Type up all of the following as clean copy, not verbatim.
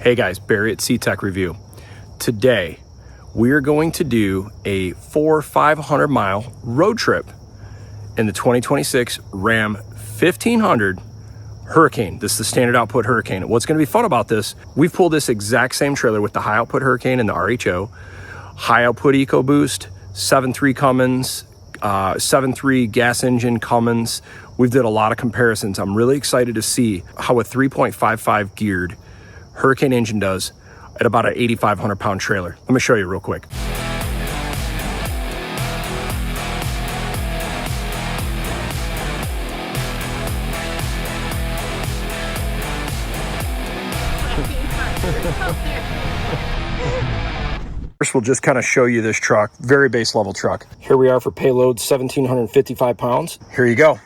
Hey guys, Barry at CTech-review. Today, we're going to do a 500 mile road trip in the 2026 Ram 1500 Hurricane. This is the standard output Hurricane. What's gonna be fun about this, we've pulled this exact same trailer with the High Output Hurricane and the RHO, High Output EcoBoost, 7.3 Cummins, 7.3 gas engine Cummins. We've did a lot of comparisons. I'm really excited to see how a 3.55 geared Hurricane engine does at about an 8,500 pound trailer. Let me show you real quick. First, we'll just kind of show you this truck, very base level truck. Here we are for payload 1,755 pounds. Here you go.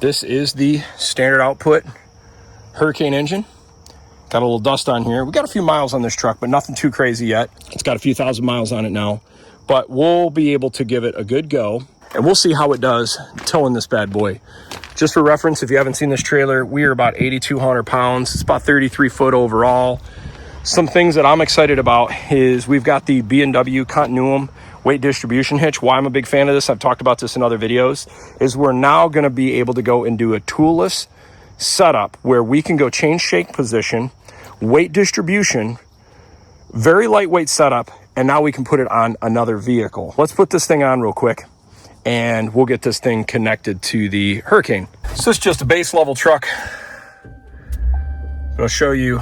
This is the standard output Hurricane engine. Got a little dust on here. We got a few miles on this truck, but nothing too crazy yet. It's got a few thousand miles on it now, but we'll be able to give it a good go and we'll see how it does towing this bad boy. Just for reference, if you haven't seen this trailer, we are about 8,200 pounds. It's about 33 foot overall. Some things that I'm excited about is we've got the B&W Continuum weight distribution hitch. Why I'm a big fan of this, I've talked about this in other videos, is we're now gonna be able to go and do a toolless setup where we can go change shank position, weight distribution, very lightweight setup, and now we can put it on another vehicle. Let's put this thing on real quick and we'll get this thing connected to the Hurricane. So it's just a base level truck. I'll show you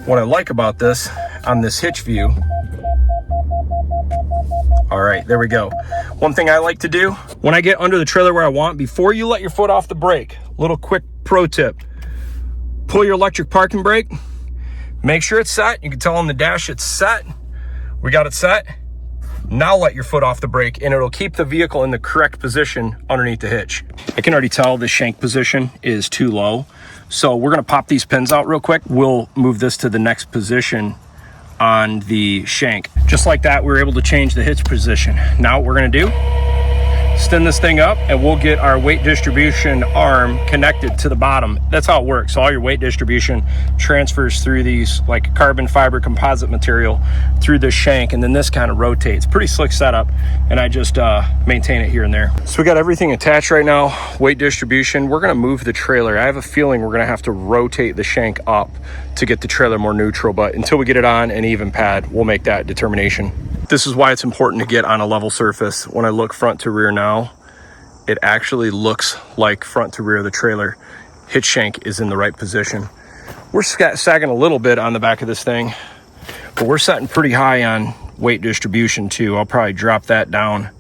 what I like about this on this hitch view. All right, there we go. One thing I like to do when I get under the trailer where I want, before you let your foot off the brake, little quick pro tip, pull your electric parking brake, make sure it's set. You can tell on the dash it's set. We got it set. Now let your foot off the brake and it'll keep the vehicle in the correct position underneath the hitch. I can already tell the shank position is too low. So we're gonna pop these pins out real quick. We'll move this to the next position on the shank. Just like that, we're able to change the hitch position. Now what we're gonna do, extend this thing up and we'll get our weight distribution arm connected to the bottom. That's how it works. So all your weight distribution transfers through these like carbon fiber composite material through this shank, and then this kind of rotates. Pretty slick setup, and I just maintain it here and there. So we got everything attached right now, weight distribution. We're gonna move the trailer. I have a feeling we're gonna have to rotate the shank up to get the trailer more neutral, but until we get it on an even pad, we'll make that determination. This is why it's important to get on a level surface. When I look front to rear now, it actually looks like front to rear of the trailer. Hitch shank is in the right position. We're sagging a little bit on the back of this thing, but we're setting pretty high on weight distribution too. I'll probably drop that down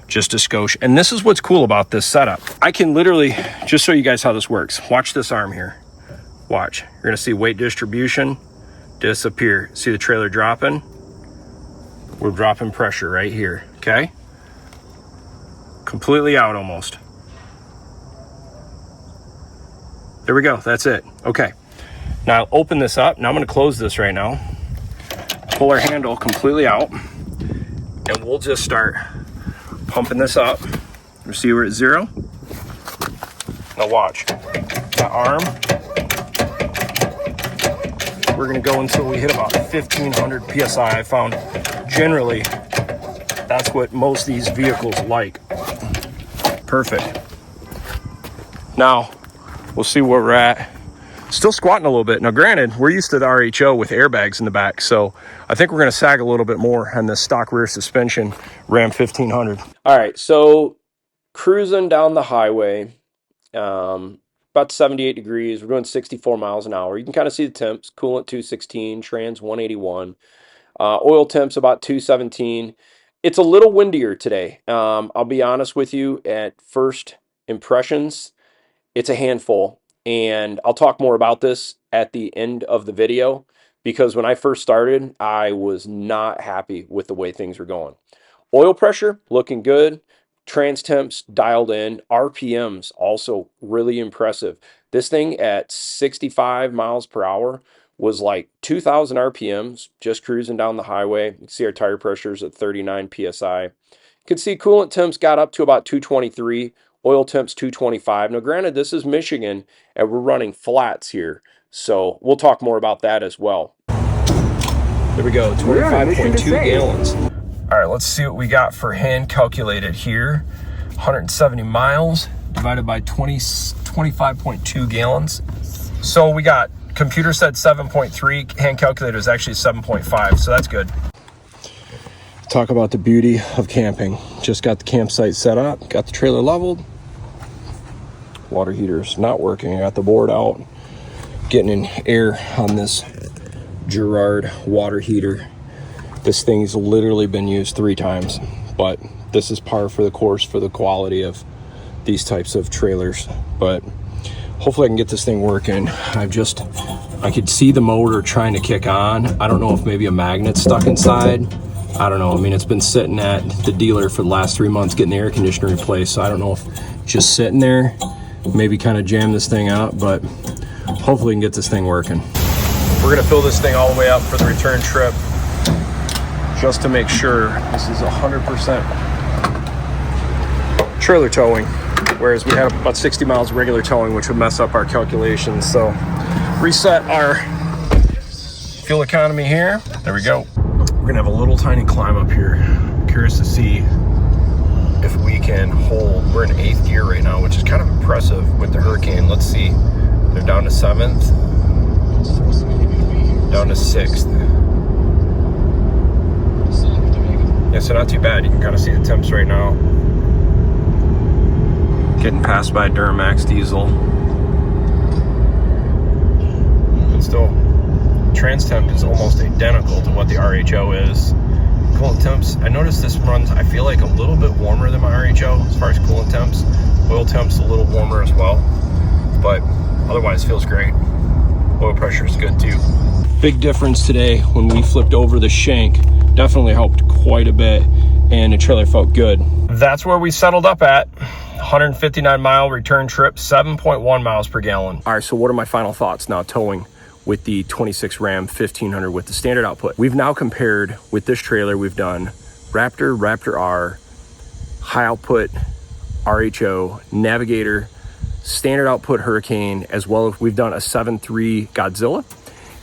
just a skosh. And this is what's cool about this setup. I can literally, just show you guys how this works. Watch this arm here. Watch. You're gonna see weight distribution disappear. See the trailer dropping? We're dropping pressure right here, okay? Completely out almost. There we go, that's it. Okay, now I'll open this up. Now I'm gonna close this right now. Pull our handle completely out, and we'll just start pumping this up. You see we're at 0? Now watch, that arm, we're gonna go until we hit about 1,500 PSI. I found generally that's what most of these vehicles like. Perfect. Now we'll see where we're at. Still squatting a little bit. Now granted, we're used to the RHO with airbags in the back, so I think we're gonna sag a little bit more on the stock rear suspension Ram 1500. All right, so cruising down the highway, about 78 degrees. We're going 64 miles an hour. You can kind of see the temps. Coolant 216, trans 181. Oil temps about 217. It's a little windier today. I'll be honest with you, at first impressions, it's a handful. And I'll talk more about this at the end of the video, because when I first started, I was not happy with the way things were going. Oil pressure, looking good. Trans temps dialed in. RPMs also really impressive. This thing at 65 miles per hour was like 2,000 RPMs, just cruising down the highway. You can see our tire pressures at 39 PSI. You can see coolant temps got up to about 223. Oil temps 225. Now granted, this is Michigan and we're running flats here, so we'll talk more about that as well. There we go, 25.2 gallons. All right, let's see what we got for hand calculated here. 170 miles divided by 25.2 gallons. So we got, computer said 7.3, hand calculator is actually 7.5, so that's good. Talk about the beauty of camping. Just got the campsite set up, got the trailer leveled. Water heater's not working. I got the board out, getting in air on this Girard water heater. This thing's literally been used 3 times, but this is par for the course for the quality of these types of trailers. But hopefully I can get this thing working. I could see the motor trying to kick on. I don't know if maybe a magnet's stuck inside. I don't know. I mean, it's been sitting at the dealer for the last 3 months getting the air conditioner replaced, so I don't know if just sitting there, maybe kind of jam this thing out, but hopefully we can get this thing working. We're gonna fill this thing all the way up for the return trip just to make sure this is 100% trailer towing, whereas we had about 60 miles of regular towing, which would mess up our calculations. So reset our fuel economy here. There we go. We're gonna have a little tiny climb up here. Curious to see if we can hold. We're in 8th gear right now, which is kind of impressive with the Hurricane. Let's see. They're down to 7th, down to 6th. Yeah, so not too bad. You can kind of see the temps right now. Getting passed by Duramax diesel. And still, trans temp is almost identical to what the RHO is. Coolant temps, I noticed this runs, I feel like, a little bit warmer than my RHO as far as coolant temps. Oil temps a little warmer as well, but otherwise feels great. Oil pressure is good too. Big difference today when we flipped over the shank. Definitely helped quite a bit, and the trailer felt good. That's where we settled up at. 159 mile return trip, 7.1 miles per gallon. All right, so what are my final thoughts now towing with the 26 Ram 1500 with the standard output? We've now compared with this trailer, we've done Raptor, Raptor R, High Output, RHO, Navigator, standard output Hurricane, as well as we've done a 7.3 Godzilla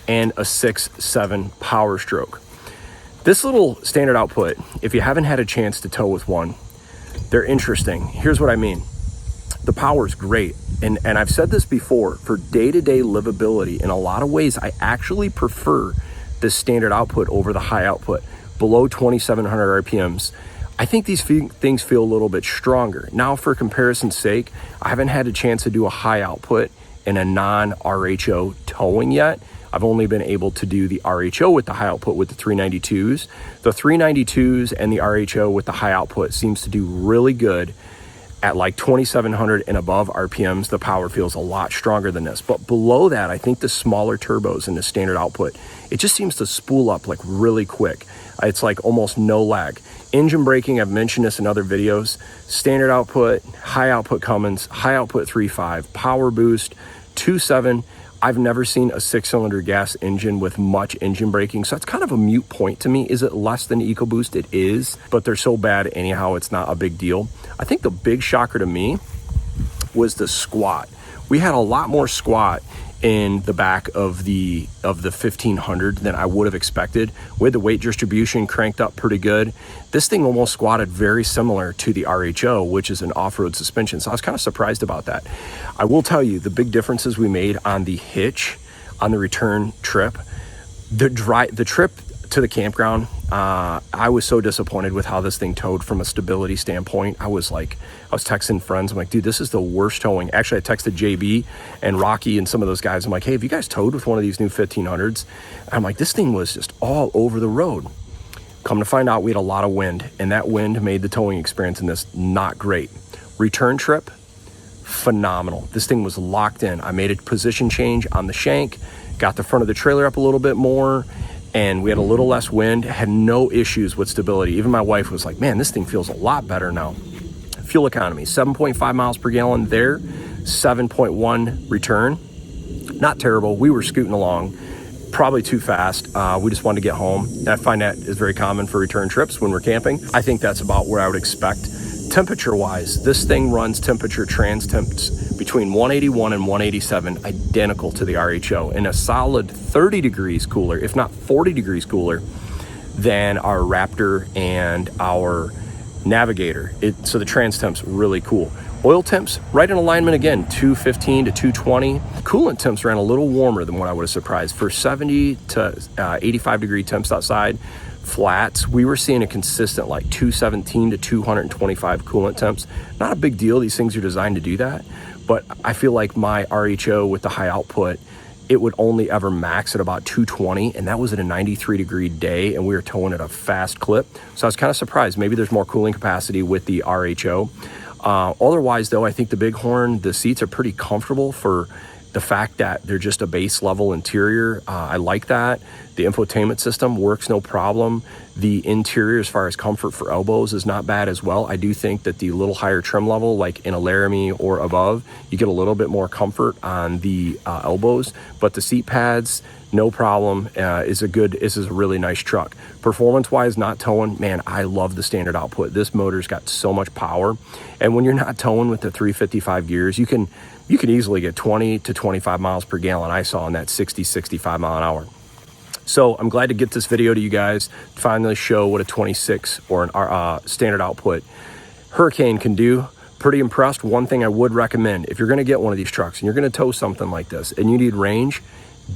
and a 6.7 Power Stroke. This little standard output, if you haven't had a chance to tow with one, they're interesting. Here's what I mean. The power is great. And I've said this before, for day-to-day livability, in a lot of ways, I actually prefer this standard output over the high output, below 2,700 RPMs. I think these things feel a little bit stronger. Now, for comparison's sake, I haven't had a chance to do a high output in a non-RHO towing yet. I've only been able to do the RHO with the high output with the 392s. The 392s and the RHO with the high output seems to do really good at like 2,700 and above RPMs. The power feels a lot stronger than this. But below that, I think the smaller turbos in the standard output, it just seems to spool up like really quick. It's like almost no lag. Engine braking, I've mentioned this in other videos. Standard output, high output Cummins, high output 3.5, power boost, 2.7. I've never seen a 6-cylinder gas engine with much engine braking, so that's kind of a moot point to me. Is it less than EcoBoost? It is, but they're so bad anyhow, it's not a big deal. I think the big shocker to me was the squat. We had a lot more squat in the back of the 1500 than I would have expected. With the weight distribution cranked up pretty good, this thing almost squatted very similar to the RHO, which is an off-road suspension. So I was kind of surprised about that. I will tell you the big differences we made on the Hitch on the return trip. The trip to the campground, I was so disappointed with how this thing towed from a stability standpoint. I was texting friends. I'm like, dude, this is the worst towing. Actually, I texted JB and Rocky and some of those guys. I'm like, hey, have you guys towed with one of these new 1500s? And I'm like, this thing was just all over the road. Come to find out, we had a lot of wind, and that wind made the towing experience in this not great. Return trip, phenomenal. This thing was locked in. I made a position change on the shank, got the front of the trailer up a little bit more, and we had a little less wind, had no issues with stability. Even my wife was like, man, this thing feels a lot better now. Fuel economy, 7.5 miles per gallon there, 7.1 return. Not terrible. We were scooting along, probably too fast. We just wanted to get home. I find that is very common for return trips when we're camping. I think that's about where I would expect Temperature wise, this thing runs temperature trans temps between 181 and 187, identical to the RHO, and a solid 30 degrees cooler, if not 40 degrees cooler than our Raptor and our Navigator. So the trans temp's really cool. Oil temps, right in alignment again, 215 to 220. Coolant temps ran a little warmer than what I would have surprised. For 70 to 85 degree temps outside, flats, we were seeing a consistent like 217 to 225 coolant temps. Not a big deal, these things are designed to do that, but I feel like my RHO with the high output, it would only ever max at about 220, and that was at a 93 degree day, and we were towing at a fast clip. So I was kind of surprised. Maybe there's more cooling capacity with the RHO. Otherwise though, I think the Bighorn, the seats are pretty comfortable for the fact that they're just a base level interior. I like that. The infotainment system works no problem. The interior, as far as comfort for elbows, is not bad as well. I do think that the little higher trim level, like in a Laramie or above, you get a little bit more comfort on the elbows, but the seat pads, no problem. This is a really nice truck. Performance wise, not towing, man, I love the standard output. This motor's got so much power. And when you're not towing with the 355 gears, you can easily get 20 to 25 miles per gallon. I saw in that 60, 65 mile an hour. So I'm glad to get this video to you guys, finally show what a 26 or an standard output Hurricane can do. Pretty impressed. One thing I would recommend, if you're gonna get one of these trucks and you're gonna tow something like this and you need range,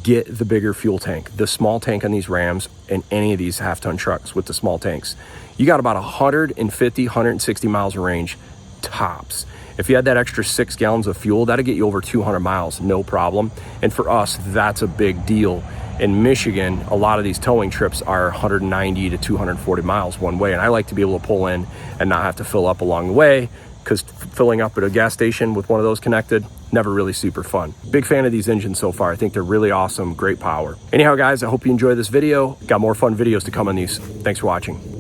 get the bigger fuel tank. The small tank on these Rams and any of these half-ton trucks with the small tanks, you got about 150, 160 miles of range tops. If you had that extra 6 gallons of fuel, that'll get you over 200 miles, no problem. And for us, that's a big deal. In Michigan, a lot of these towing trips are 190 to 240 miles one way, and I like to be able to pull in and not have to fill up along the way, because filling up at a gas station with one of those connected, never really super fun. Big fan of these engines so far. I think they're really awesome, great power. Anyhow, guys, I hope you enjoyed this video. Got more fun videos to come on these. Thanks for watching.